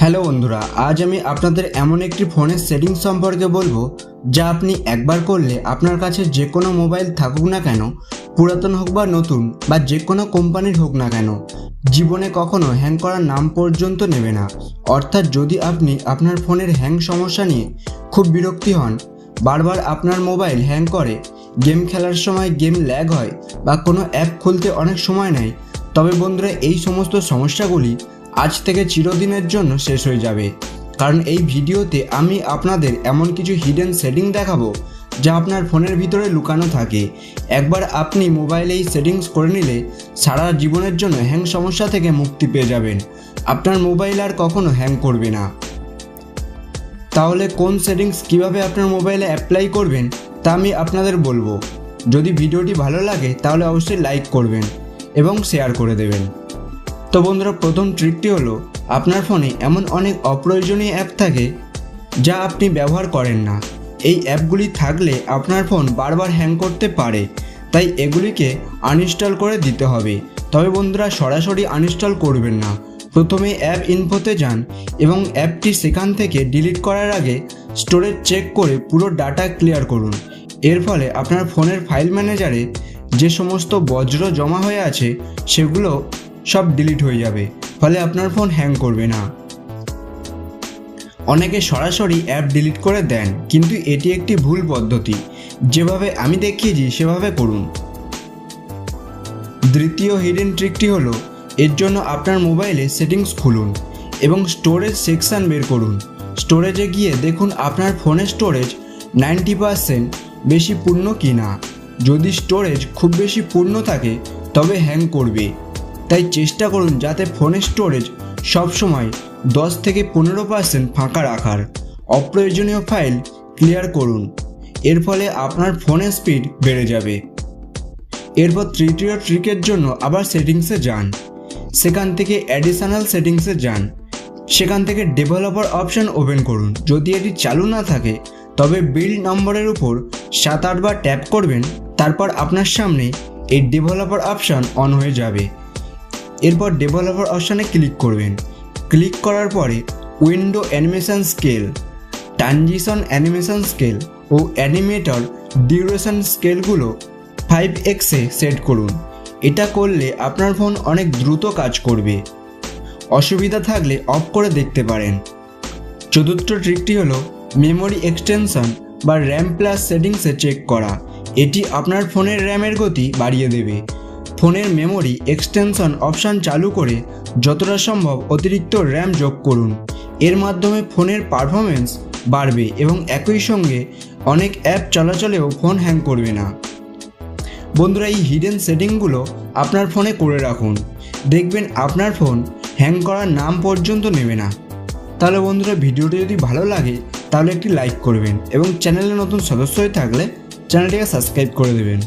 Hello বন্ধুরা, আজ আমি আপনাদের এমন একটি ফোনের সেটিংস সম্পর্কে বলবো যা আপনি একবার করলে আপনার কাছে যে কোনো মোবাইল থাকুক না কেন, পুরাতন হোক বা নতুন বা যে কোনো কোম্পানির হোক না কেন, জীবনে কখনো হ্যাং করার নাম পর্যন্ত নেবে না। অর্থাৎ যদি আপনি আপনার ফোনের হ্যাং সমস্যা নিয়ে খুব বিরক্তি হন, বারবার আপনার মোবাইল হ্যাং করে, গেম খেলার সময় গেম ল্যাগ হয় বা কোনো অ্যাপ খুলতে অনেক সময় নেয়, তবে বন্ধুরা এই সমস্ত সমস্যাগুলি আজ থেকে চিরদিনের জন্য শেষ হয়ে যাবে। কারণ এই ভিডিওতে আমি আপনাদের এমন কিছু হিডেন সেটিং দেখাবো যা আপনার ফোনের ভিতরে লুকানো থাকে। একবার আপনি মোবাইলে এই সেটিংস করে নিলে সারা জীবনের জন্য হ্যাং সমস্যা থেকে মুক্তি পেয়ে যাবেন। আপনার মোবাইল আর কখনো হ্যাং করবে না। তাহলে কোন সেটিংস কিভাবে আপনার মোবাইলে অ্যাপ্লাই করবেন তা আমি আপনাদের বলবো। যদি ভিডিওটি ভালো লাগে তাহলে অবশ্যই লাইক করবেন এবং শেয়ার করে দেবেন। তো বন্ধুরা, প্রথম ট্রিকটি হলো, আপনার ফোনে এমন অনেক অপ্রয়োজনীয় অ্যাপ থাকে যা আপনি ব্যবহার করেন না। এই অ্যাপগুলি থাকলে আপনার ফোন বারবার হ্যাং করতে পারে, তাই এগুলিকে আনইনস্টল করে দিতে হবে। তবে বন্ধুরা, সরাসরি আনইনস্টল করবেন না। প্রথমে অ্যাপ ইনফোতে যান এবং অ্যাপটি সেখান থেকে ডিলিট করার আগে স্টোরেজ চেক করে পুরো ডাটা ক্লিয়ার করুন। এর ফলে আপনার ফোনের ফাইল ম্যানেজারে যে সমস্ত বজ্র জমা হয়ে আছে সেগুলো সব ডিলিট হয়ে যাবে, ফলে আপনার ফোন হ্যাং করবে না। অনেকে সরাসরি অ্যাপ ডিলিট করে দেন, কিন্তু এটি একটি ভুল পদ্ধতি। যেভাবে আমি দেখিয়েছি সেভাবে করুন। দ্বিতীয় হিডেন ট্রিকটি হলো, এর জন্য আপনার মোবাইলে সেটিংস খুলুন এবং স্টোরেজ সেকশন বের করুন। স্টোরেজে গিয়ে দেখুন আপনার ফোনের স্টোরেজ 90% বেশি পূর্ণ কি না। যদি স্টোরেজ খুব বেশি পূর্ণ থাকে তবে হ্যাং করবে, তাই চেষ্টা করুন যাতে ফোনের স্টোরেজ সবসময় 10 থেকে 15% ফাঁকা রাখার। অপ্রয়োজনীয় ফাইল ক্লিয়ার করুন, এর ফলে আপনার ফোনের স্পিড বেড়ে যাবে। এরপর তৃতীয় ট্রিকের জন্য আবার সেটিংসে যান, সেখান থেকে অ্যাডিশনাল সেটিংসে যান, সেখান থেকে ডেভেলপার অপশান ওপেন করুন। যদি এটি চালু না থাকে তবে বিল্ড নম্বরের উপর 7-8 বার ট্যাপ করবেন, তারপর আপনার সামনে এই ডেভেলপার অপশান অন হয়ে যাবে। এরপর ডেভেলপার অপশানে ক্লিক করবেন। ক্লিক করার পরে window animation scale, transition animation scale ও অ্যানিমেটর ডিউরেশন স্কেলগুলো 5x-এ সেট করুন। এটা করলে আপনার ফোন অনেক দ্রুত কাজ করবে। অসুবিধা থাকলে অফ করে দেখতে পারেন। চতুর্থ ট্রিকটি হলো মেমোরি এক্সটেনশন বা র্যাম প্লাস সেটিংসে চেক করা। এটি আপনার ফোনের র্যামের গতি বাড়িয়ে দেবে। ফোনের মেমোরি এক্সটেনশন অপশান চালু করে যতটা সম্ভব অতিরিক্ত র্যাম যোগ করুন। এর মাধ্যমে ফোনের পারফরমেন্স বাড়বে এবং একই সঙ্গে অনেক অ্যাপ চলাচলেও ফোন হ্যাং করবে না। বন্ধুরা, এই হিডেন সেটিংগুলো আপনার ফোনে করে রাখুন, দেখবেন আপনার ফোন হ্যাং করার নাম পর্যন্ত নেবে না। তাহলে বন্ধুরা, ভিডিওটি যদি ভালো লাগে তাহলে একটি লাইক করবেন এবং চ্যানেলে নতুন সদস্য হয়ে থাকলে চ্যানেলটিকে সাবস্ক্রাইব করে দেবেন।